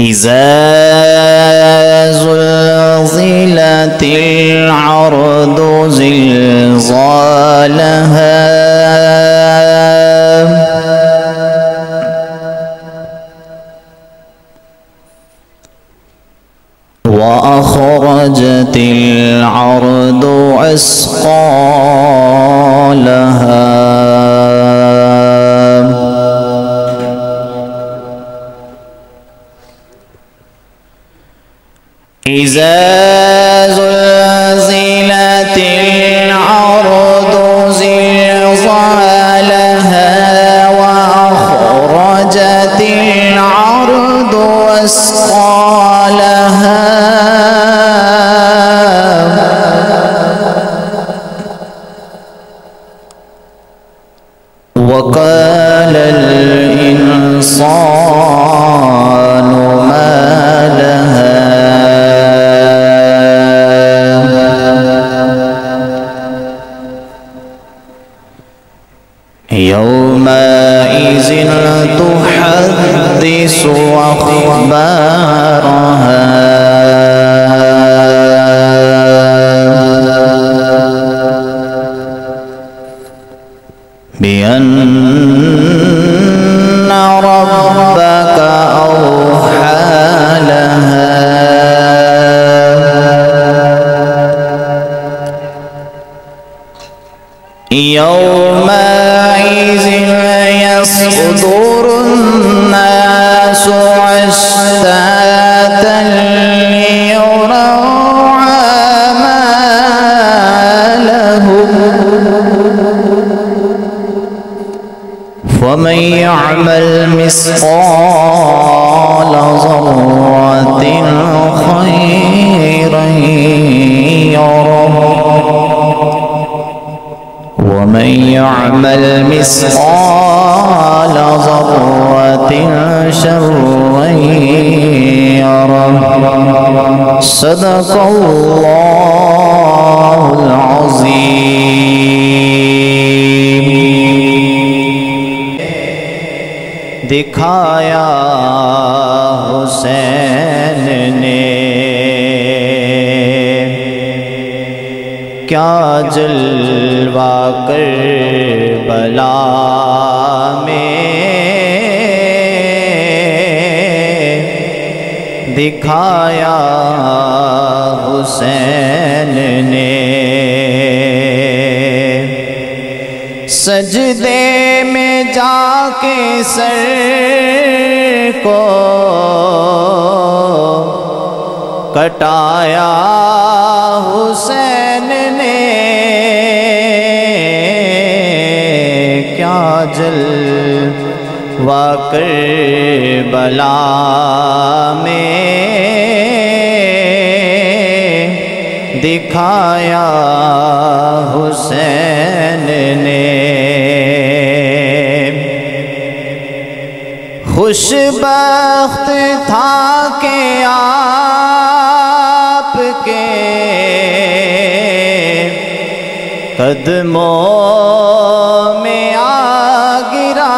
إذا زلزلت الأرض زلزالها وأخرجت الأرض أثقالها إذا زلزلت الأرض زلزالها وأخرجت الأرض أثقالها وقال الإنسان ما لها يومئذ تحدث أخبارها بأن ربك أوحى لها يومئذ يصدر الناس أشتاتا ليروا أعمالهم فمن يعمل مثقال ذرة خيرا يره ومن يعمل مثقال ذرة شرا يره صدق الله العظيم. دکھایا حسین نے کیا جلوہ کربلا میں دکھایا حسین نے سجدے میں جا کے سر کو کٹایا حسین نے کیا جلوہ کربلا میں دکھایا حسین نے خوش بخت تھا کہ آپ کے قدموں میں آ گرا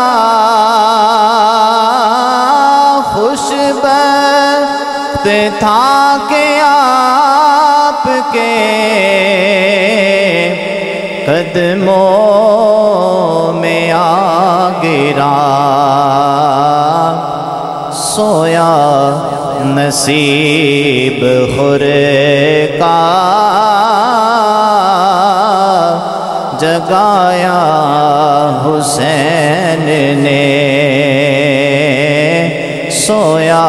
خوش بخت تھا کہ آپ کے قدموں میں آ گرا سویا نصیب خور کا جگایا حسین نے سویا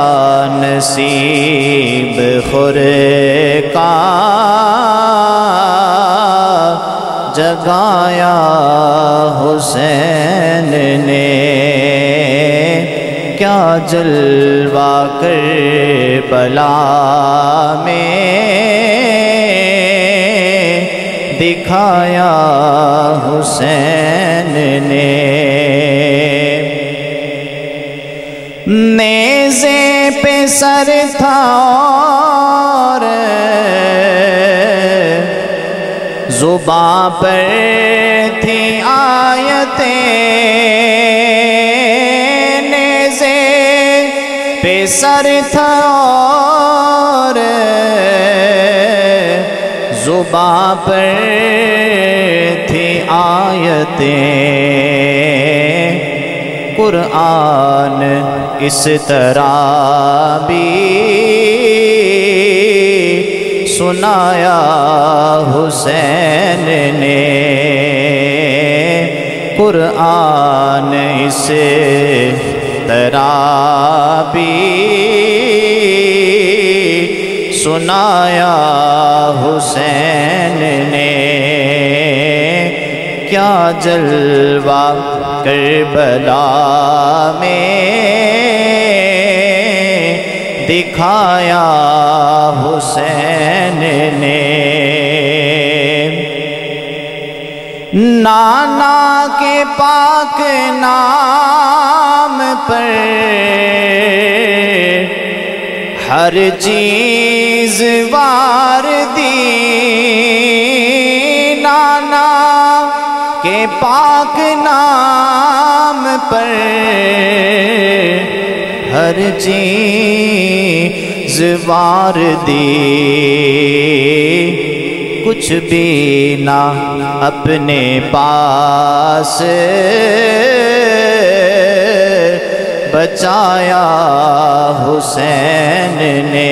نصیب خور کا جگایا حسین نے کیا جلوہ کربلا میں دکھایا حسین نے نیزے پہ سر تھا اور زباں پر تھی آیتیں نیزے پہ سر تھا اور زباں پر تھی آیتیں قرآن اس طرح بھی سنایا حسین نے قرآن اس طرح بھی سنایا حسین نے کیا جلوہ کربلا میں دکھایا حسین نے نانا کے پاک نام پر ہر چیز وار دی نانا کے پاک نام پر ہر چیز وار دی کچھ بھی نہ اپنے پاس بچایا حسین نے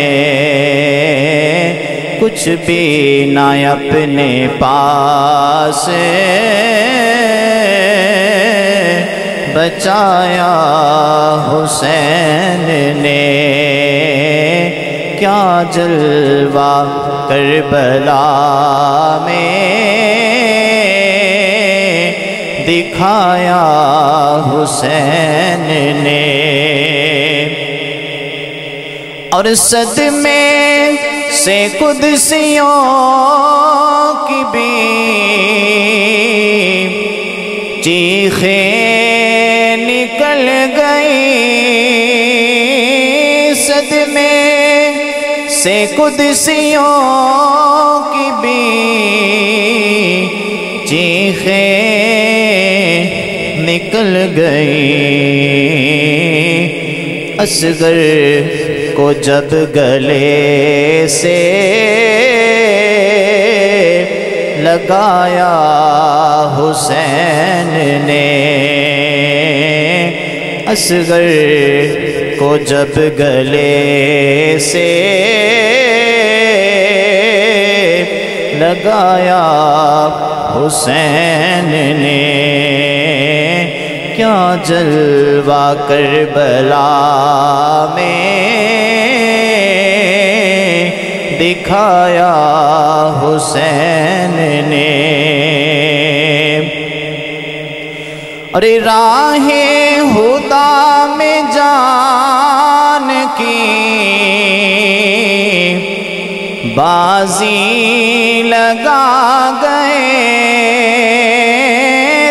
کچھ بھی نہ اپنے پاس بچایا حسین نے کیا جلوہ کربلا میں دکھایا حسین نے اور صدمے سے قدسیوں کی بھی چیخیں نکل گئی صدمے سے قدسیوں کی بھی چیخیں نکل گئی اصغر کو جب گلے سے لگایا حسین نے اصغر کو جب گلے سے لگایا حسین نے کیا جلوہ کربلا میں دکھایا حسین نے اور راہ خدا میں جان کی بازی لگا گئے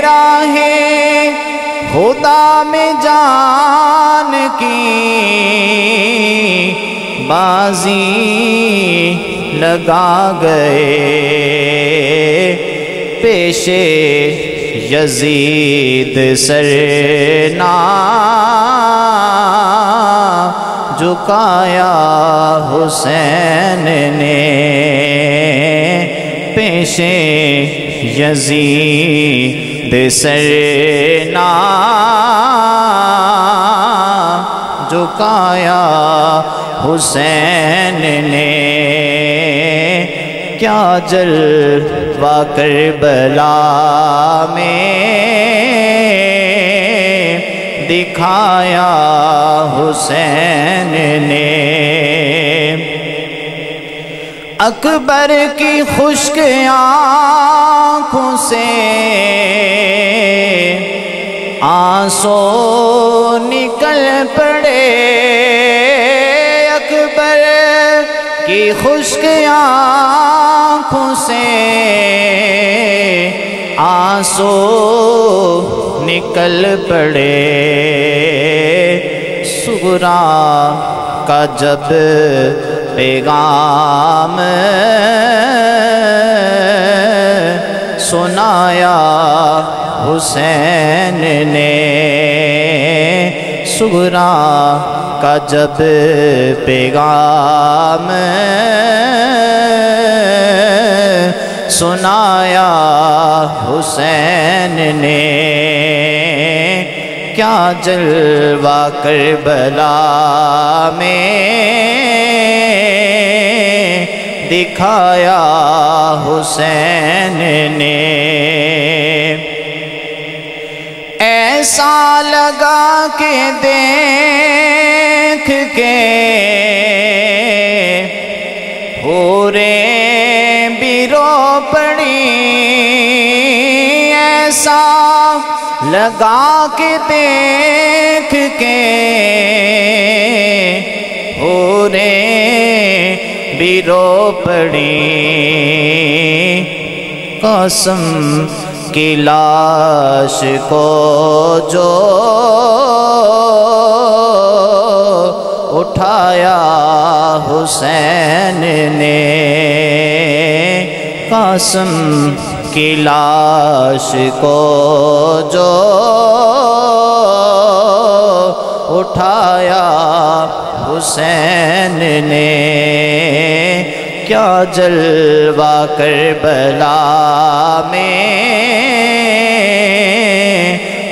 راہ خدا میں جان کی بازی لگا گئے پیشے یزید سر نہ جھکایا حسین نے پیشے یزید سر نہ جھکایا حسین نے کیا جلوہ کربلا میں دکھایا حسین نے اکبر کی خشک آنکھوں سے آنسو نکل پڑے اکبر کی خشک آنکھوں سے آنسو نکل پڑے صغرا کا جب پیغام سنایا حسین نے صغرا کا جب پیغام سنایا حسین نے، کیا جلوہ کربلا میں دکھایا حسین نے۔ ایسا لگا کہ دیکھ کے حوریں بھی رو پڑی، ایسا لگا کہ دیکھ کے حوریں بھی رو پڑی، قاسم کی لاش کو جو اٹھایا حسین نے، قاسم کی لاش کو جو اٹھایا حسین نے، کیا جلوہ کربلا میں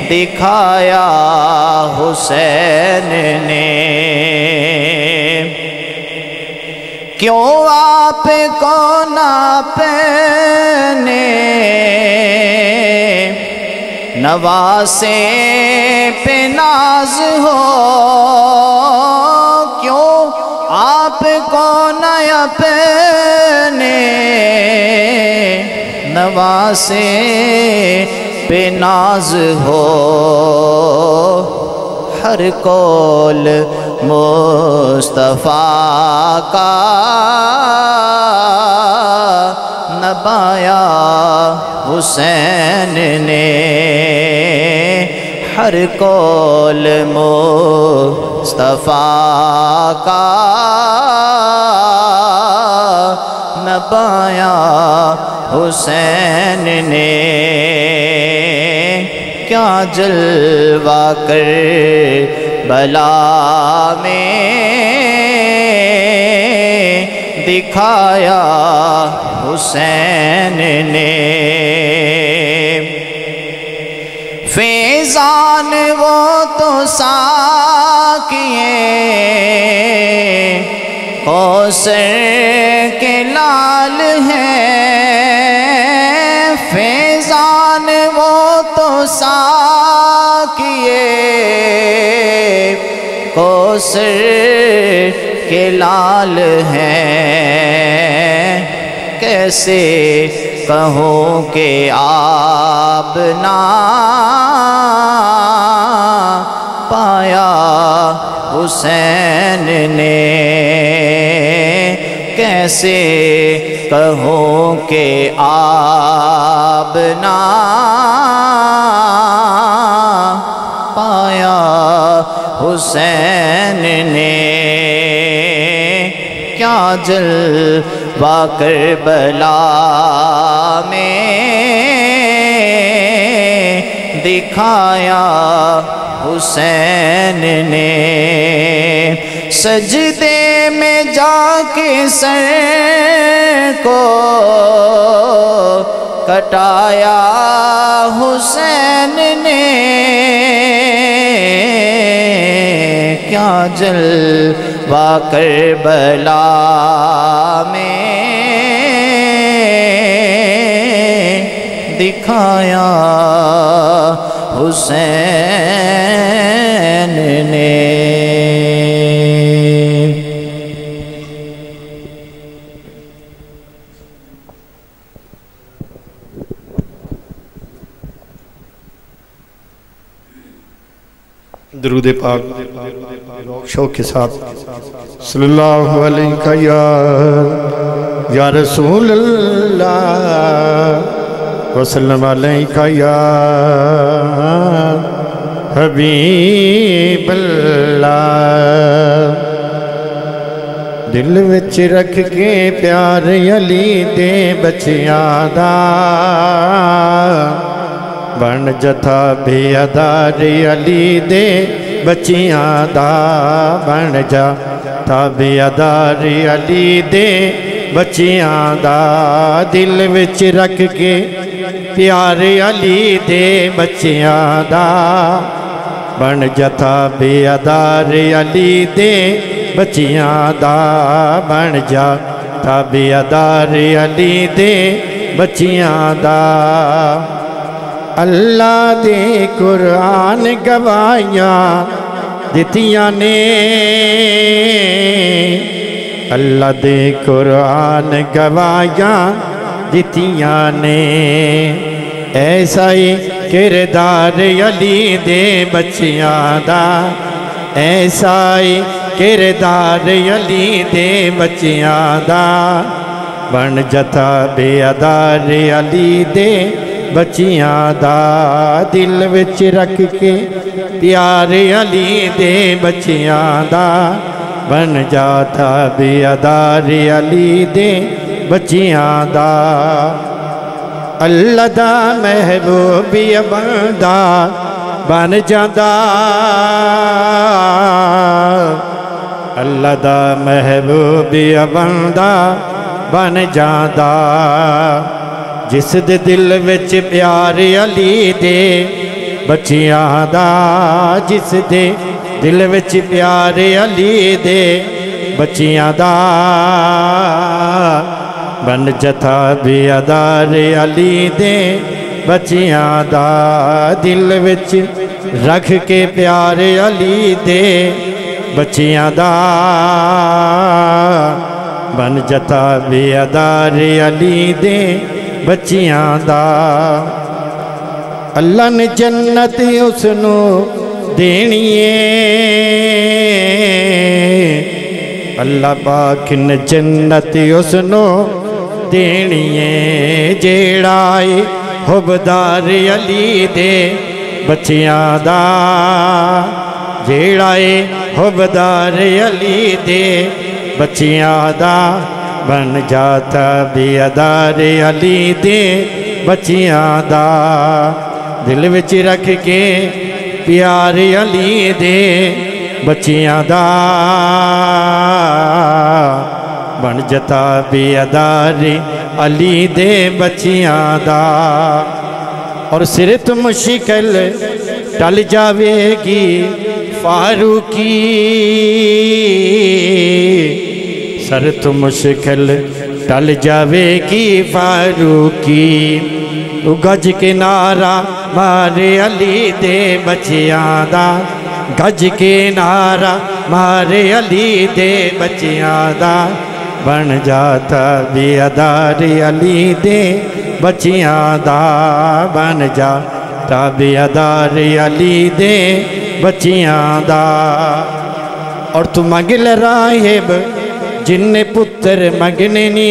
دکھایا حسین نے۔ کیوں آپ کو نہ اپنے نواسے پہ ناز ہو، کیوں آپ کو نہ اپنے نواسے پہ ناز ہو، ہر قول مصطفیٰ کا نبھایا حسین نے، ہر قول مصطفیٰ کا نبھایا حسین نے، کیا جلوہ کربلا میں دکھایا حسین نے۔ فیضان وہ تو ساقیے کوثر کے لال ہیں، فیضان وہ تو ساقیے کوثر کے لال ہیں، کیسے کہوں کہ آب نہ پایا حسین نے، کیسے کہوں کہ آب نہ پایا حسین نے، کیا جلوہ کربلا میں دکھایا حسین نے، سجدے میں جا کے سر کو کٹایا حسین نے، کیا جلوہ کربلا میں دکھایا حسین نے۔ درود پاک شوق کے ساتھ صلی اللہ علیہ یا رسول اللہ وسلم علیہ یا حبیب اللہ، دل وچ رکھ کے پیار علی دے بچیاں دا، بن جتھا بھی ادار علی دے بچیاں دا بن جا تابعدار علی دے بچیاں دا دل وچ رکھ کے پیارے علی دے بچیاں دا بن جا تابعدار علی دے بچیاں دا بن جا تابعدار علی دے بچیاں دا اللہ دے قرآن گواہیاں دتیاں نے اللہ دے قرآن گواہیاں دتیاں نے ایسا ہی کردار علی دے بچیاں دا ایسا ہی کردار علی دے بچیاں دا بن جتا بے ادار علی دے بچیاں دا دل وچ رکھ کے پیارے علی دے بچیاں دا بن جاتا بے ادار علی دے بچیاں دا اللہ دا محبوبی بندہ بن جاتا اللہ دا محبوبی بندہ بن جاتا جس دے دل وچ پیارے علی دے بچیاں دا جس دے دل وچ پیارے علی دے بچیاں دا بن جتا بیادار علی دے بچیاں دا دل وچ رکھ کے پیارے علی دے بچیاں دا بن جتا بیادار علی دے بچیاں دا اللہ نے جنت اس نو دینی ہے اللہ پاک نے جنت اس نو دینی ہے جیڑائے حبدار علی دے بچیاں دا جیڑائے حبدار علی دے بچیاں دا بن جاتا بیادار علی دے بچیاں دا دل وچ رکھ کے پیارے علی دے بچیاں دا بن جتا بیادار علی دے بچیاں دا اور صرف مشکل ٹل جاوے گی فاروقی سر تو مشکل ٹل جاوے گی فاروقی تو گج کے نعرہ مارے علی دے بچیاں دا گج کے نعرہ مارے علی دے بچیاں دا بن جاتا بیادار علی دے بچیاں دا بن جاتا بیادار علی دے بچیاں دا اور تو مگل راہب جن پتر مگنے نی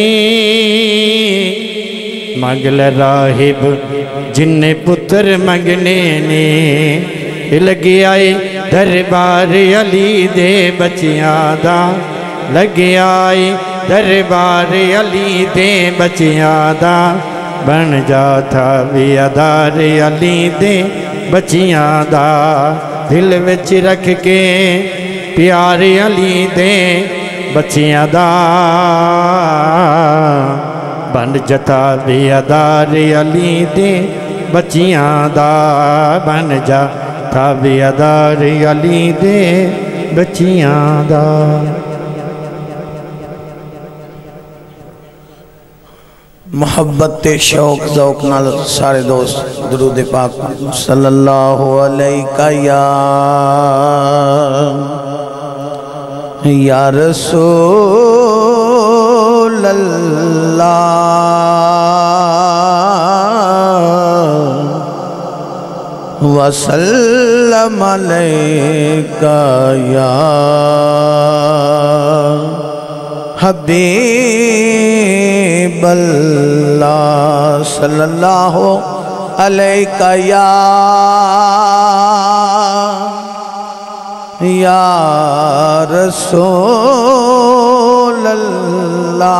مگل راہب جن پتر مگنے نی لگی آئے دربار علی دے بچیاں دا لگی آئے دربار علی دے بچیاں دا بن جاتا بیادار علی دے بچیاں دا دل وچ رکھ کے پیارے علی دے بچیاں دا بن جتا بیادار علی دے بچیاں دا بن جاتا بیادار علی دے بچیاں دا محبت شوق ذوق نال سارے دوست درود پاک صلی اللہ علیہ یا رسول اللہ وسلم علیہ یا حبیب اللہ صلی اللہ علیہ یا رسول اللہ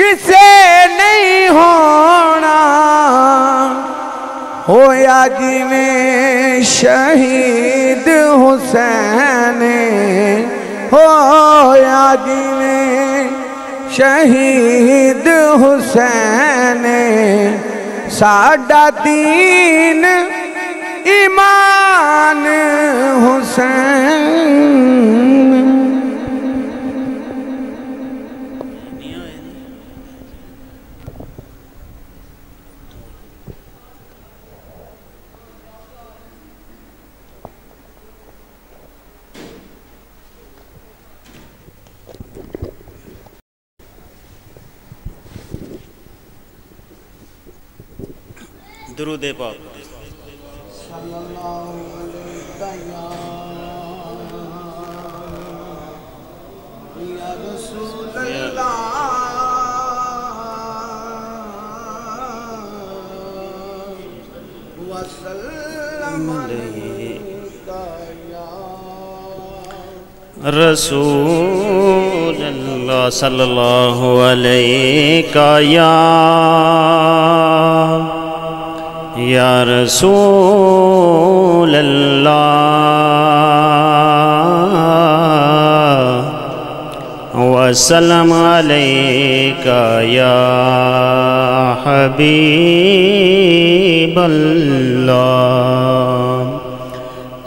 کسے نہیں ہونا ہویا جی میں شہید حسین ہویا جی میں شہید حسین ساڈا دین ایمان حسین درود پاک صلی اللہ علیہ یا رسول اللہ وسلم علیکہ یا رسول اللہ صلی اللہ علیہ یا رسول اللہ وسلم علیکہ یا حبیب اللہ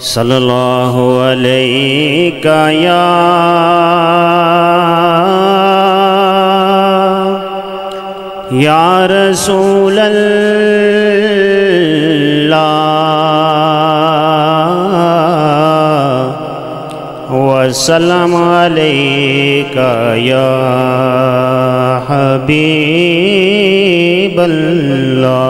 صلی اللہ علیکہ یا رسول اللہ وسلم علیکہ یا حبیب اللہ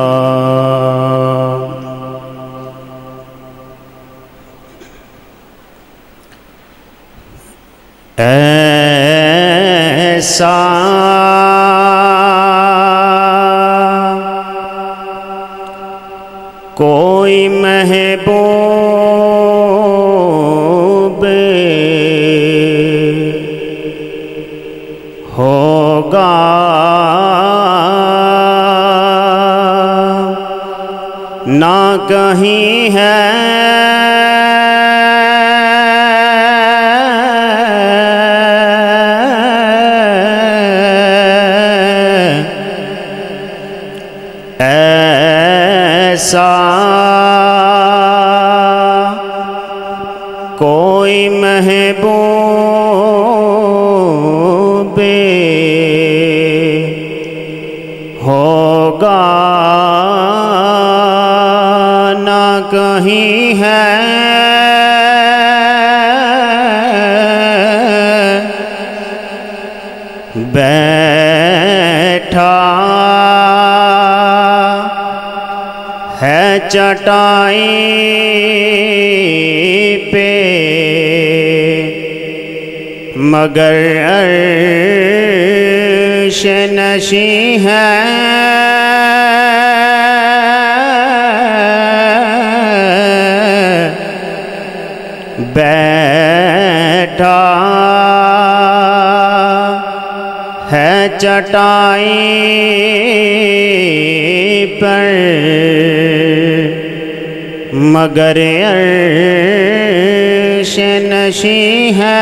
ایسا کوئی محبوب ہوگا نہ کہیں ہے ایسا کوئی محبوب ہوگا نہ کہیں ہے بیٹھا ہے چٹائی پہ مگر عرش نشیں ہے بیٹھا ہے چٹائی پر مگر عرش نشیں ہے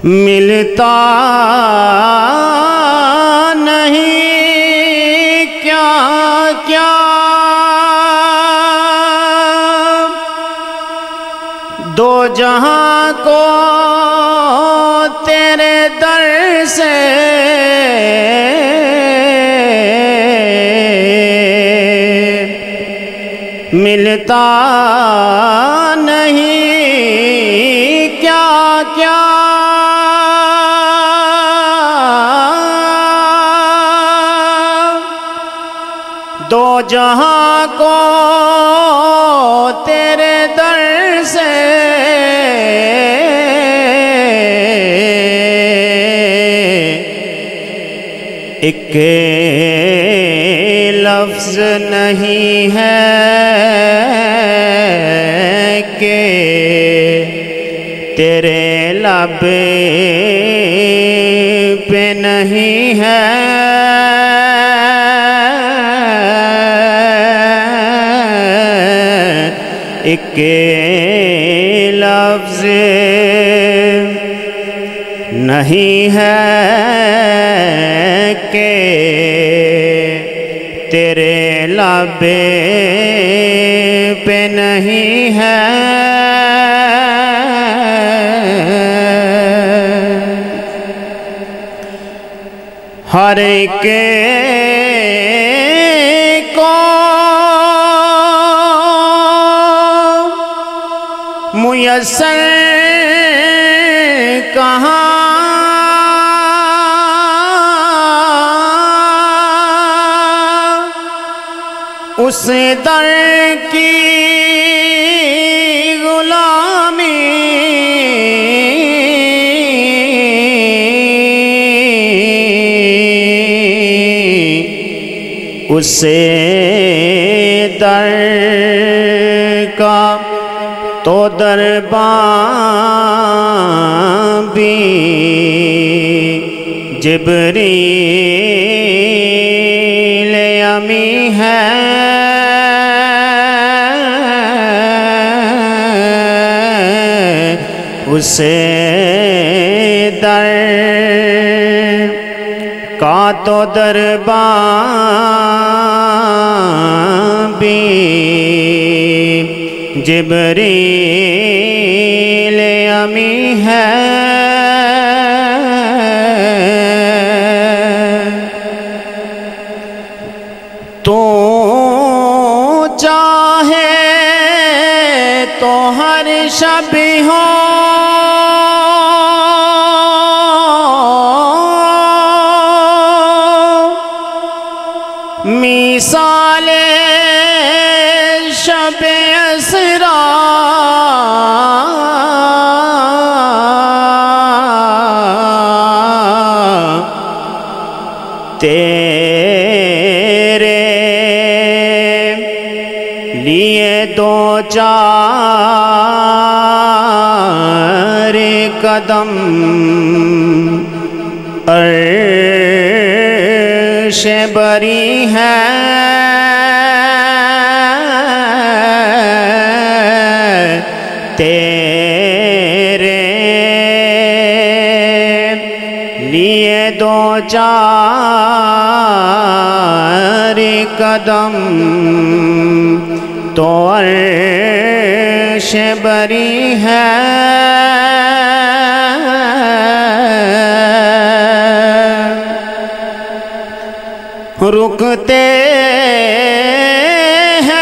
ملتا نہیں کیا کیا دو جہاں کو تیرے در سے ملتا نہیں کیا کیا دو جہاں کو تیرے در سے ایک لفظ نہیں ہے کہ تیرے لب پہ نہیں ہے ایک لفظ نہیں ہے کہ تیرے لب پہ نہیں ہے ہر ایک کو میسر کہاں اس در کی غلامی اسے در کا تو دربان بھی جبریل امی ہے اسے در کا تو دربان بھی جبریل امی ہے تو چاہے تو ہر شب ہو مثال شب اسرا تیرے لیے دو چار قدم عرش بری ہے تیرے لیے دو چار قدم تو عرش بری ہے رکتے ہیں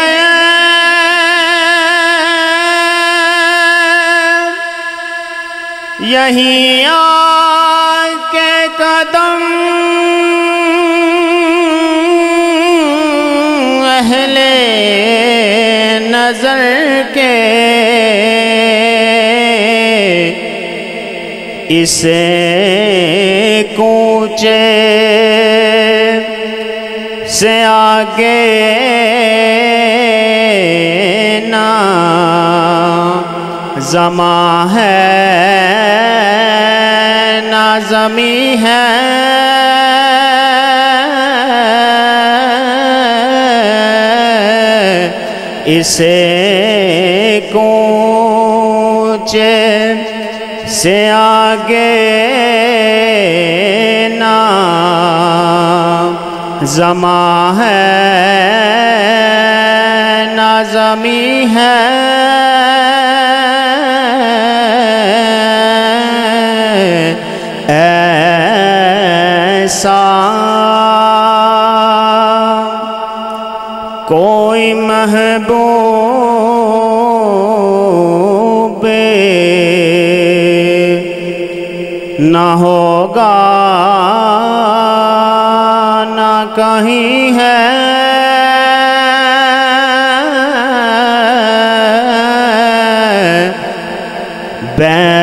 یہی آ کے قدم اہل نظر کے اسے کوچے سے آگے نہ زماں ہے نہ زمیں ہے اسے کوچے سے آگے نہ زماں ہے نہ زمیں ہے ایسا کوئی محبوب نہ ہوگا نہ کہیں ہے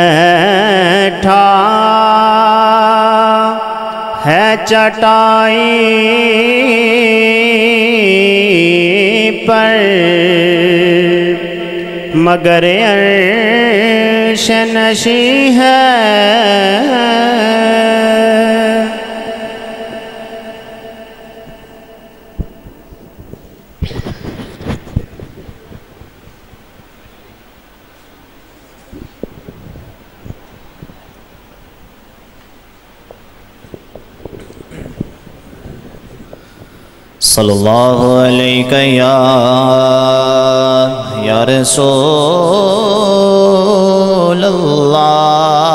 بیٹھا ہے چٹائی پر مگر عرش نشیں ہے صلی اللہ علیہ یا رسول اللہ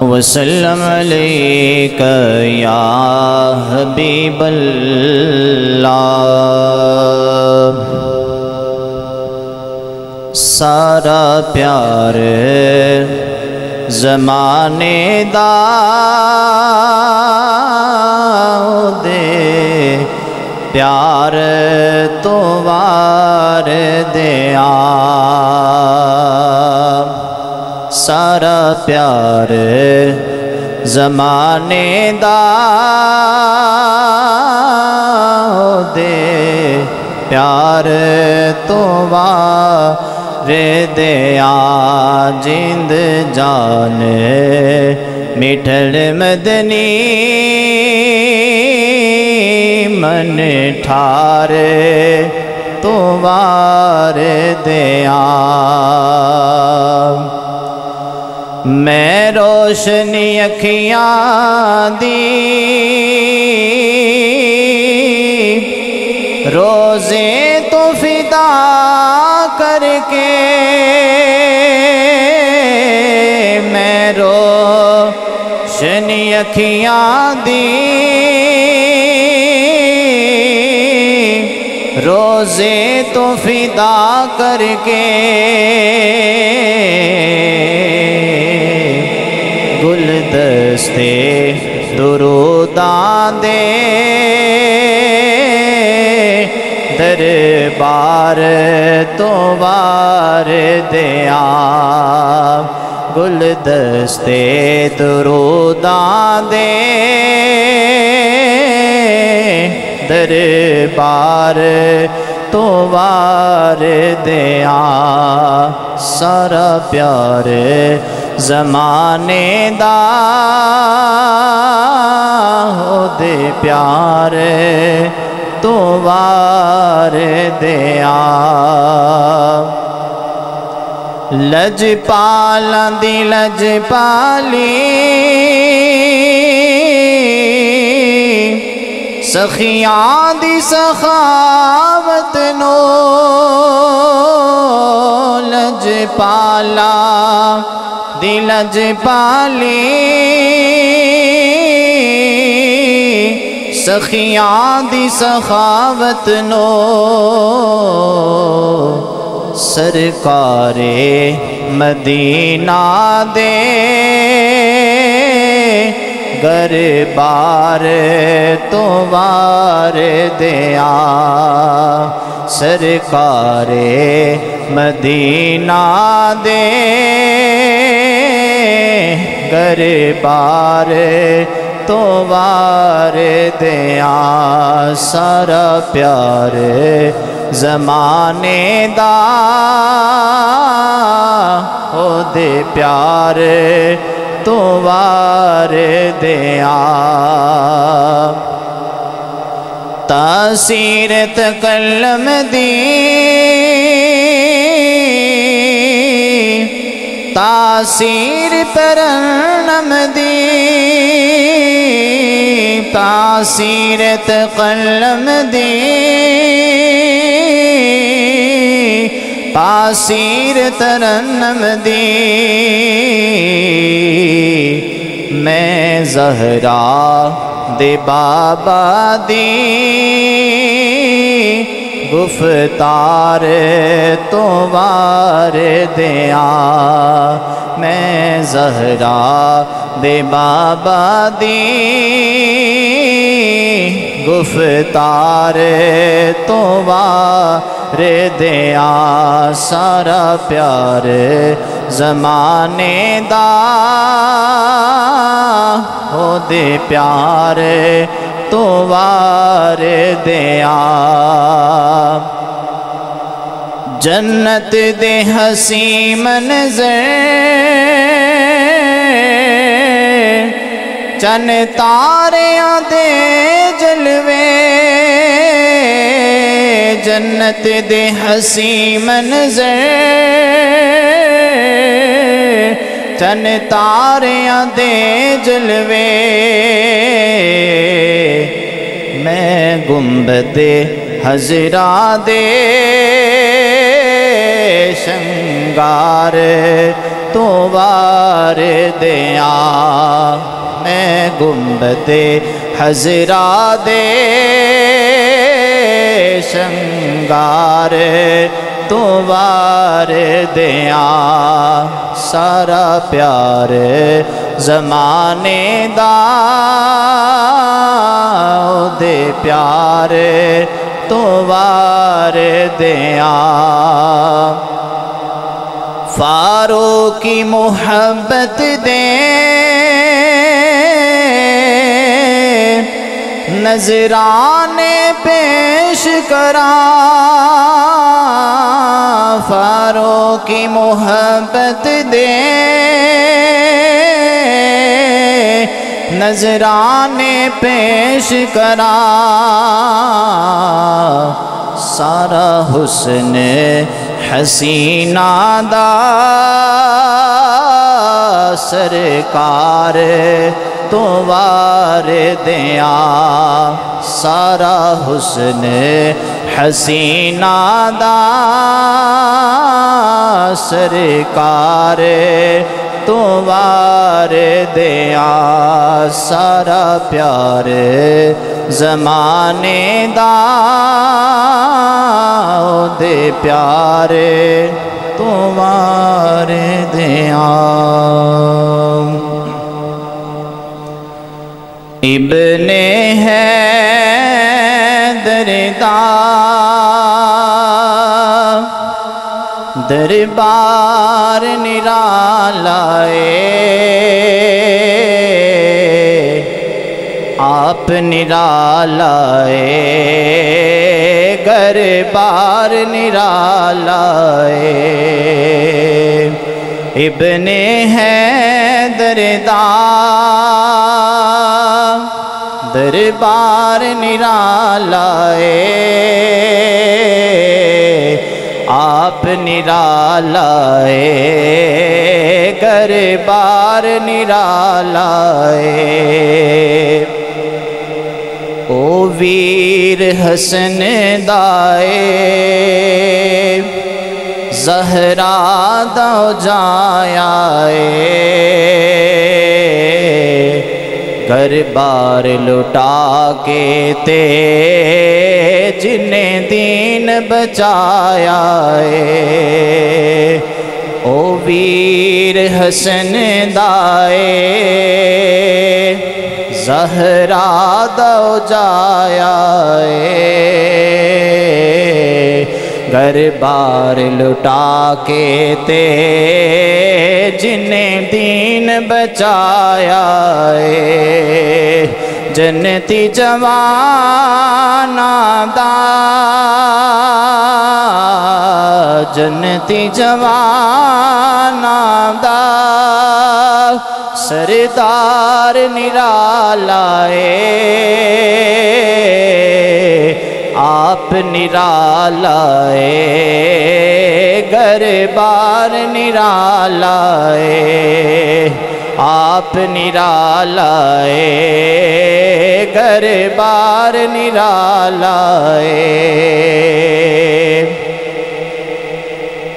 وسلم علیک یا حبیب اللہ سارا پیار زمانے دا دے پیار تو وار دیا سارا پیار زمانے دا دے پیار تو وار دیا جند جان مٹھڑ مدنی من ٹھار تو وار دیا میں روشنی اکھیاں دی روزے تو فدا کر کے میں روشنی اکھیاں دی روزے تو فدا کر کے گلدستے دروداں دے دربار تو وار دیا گلدستے دروداں دے دربار تو وار دیا سارا پیار زمانے دا ہو دے پیار تو وار دیا لج پالاں دی لج پالی سخیاں دی سخاوت نو لج پالا دی لج پالی سخیاں دی سخاوت نو سرکار مدینہ دے گربار تو وار دیا سرکار مدینہ دے گربار تو وار دیا سارا پیار زمانے دا ہو دے پیار تو وار دیا تاثیر تکلم دی تاثیر ترنم دی تاثیر تکلم دی تاثیر ترنم دی میں زہرا دے بابا دی گفتار تو وار دیا میں زہرا دے بابا دی گفتار تو وار دیا سارا پیار زمانے دا ہو دے پیار تو وار دیا جنت دے حسین منظر چن تاریاں دے جلوے جنت دے حسین منظر چن تاریاں دے جلوے میں گنبد حضرا دے شنگار تو وار دیاں میں گنبد حضرا دے شنگار تو وار دیاں سارا پیار زمانے دا دے پیار تو وار دیاں فاروق کی محبت دے نذرانے پیش کراں فاروق کی محبت دے نذرانے پیش کراں سارا حسن حسینہ دا سرکار تو وار دیاں سارا حسن حسینہ دا سرکار تو وار دیاں سارا پیار زمانے دا دے پیار تو وار دیاں ابن حیدر دا دربار نرالائے آپ نرالائے دربار نرالائے ابن حیدر دا دربار نرالائے آپ نرالائے دربار نرالائے او ویر حسن دائے زہرا دا جایا دربار لٹا کے تے جنہیں دین بچایا او ویر حسن دائے زہرا دا جایا دربار لٹا کے تے جنہیں دین بچایا جنتی جوانا دا جنتی جوانا دا سردار نرالائے آپ نرالائے دربار نرالائے آپ نرالائے دربار نرالائے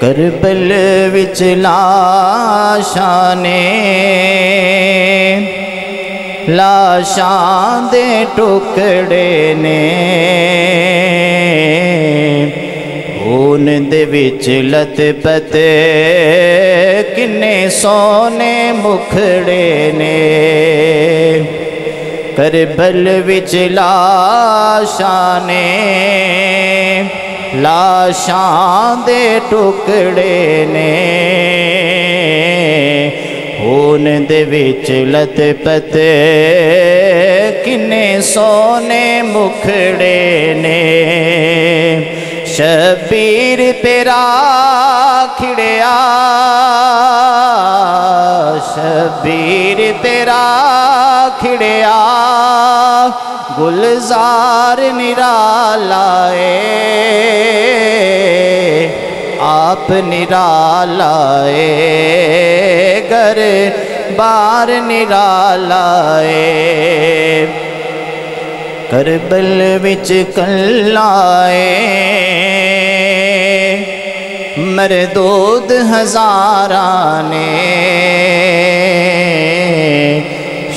کربل وچ لاشاں نے لاشاں دے ٹکڑے نے خون دے وچ لت پت کنے سونے مکھڑے نے کربل وچ لاشاں نے لاشاں دے ٹکڑے نے خون دے وچ لت پت کنے سونے مکھڑے نے شبیر تیرا کھڑیا شبیر تیرا کھڑیا گلزار نرالا آپ نرالا گر بار نرالا کربل وچ کلائے مردود ہزارانے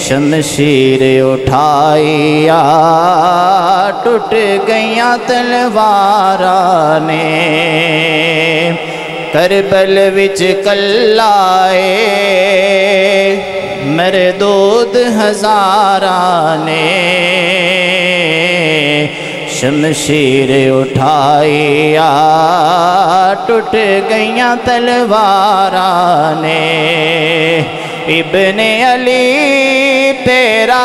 شمشیر اٹھائی ٹوٹ گئیاں تلوارانے کربل وچ کلائے مردود ہزارانے شمشیر اٹھائی ٹوٹ گئیاں تلوارانے ابن علی تیرا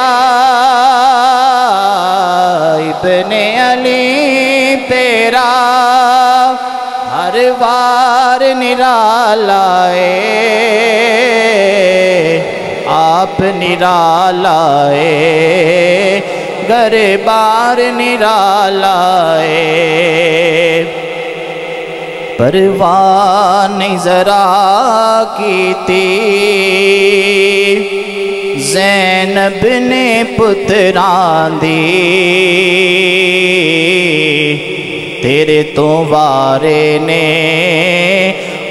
ابن علی تیرا ہر وار نرالا آپ نرالا گر بار نرالا پرواہ نہیں ذرا کیتی زینب نے پتران دی تیرے تو وارے نے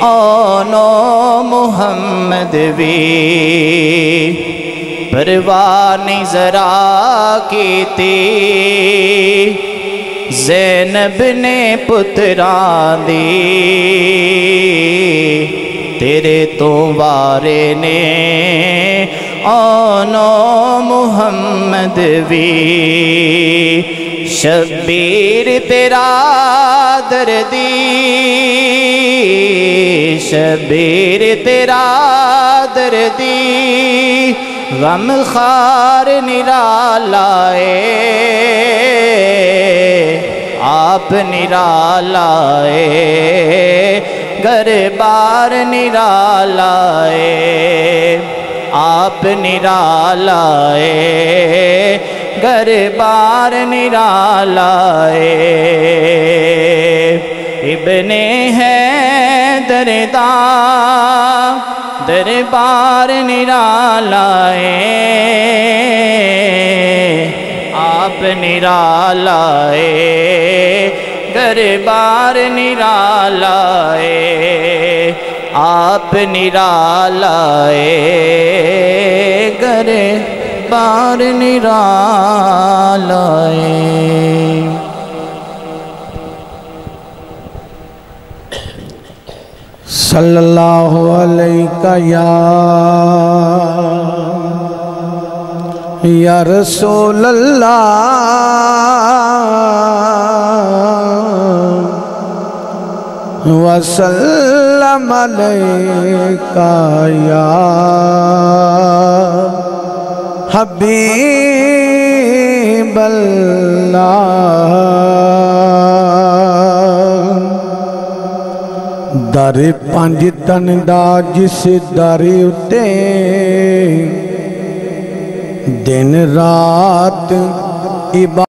آنو محمد بھی پرواہ نہیں ذرا کیتی زینب نے پتران دی تیرے تو وارے نے آنو محمد بھی شبیر تیرا دردی شبیر تیرا دردی غم خار نرالا آپ نرالا گر بار نرالا آپ نرالا گر بار نرالا ابن حیدر دا دربار نرالا آپ نرالا گر بار نرالا آپ نرالا گر بار نرالا صلی اللہ علیہ یا رسول اللہ وسلم علیہ یا حبیب اللہ در پنج تن دا جس در اتے دن رات عبادت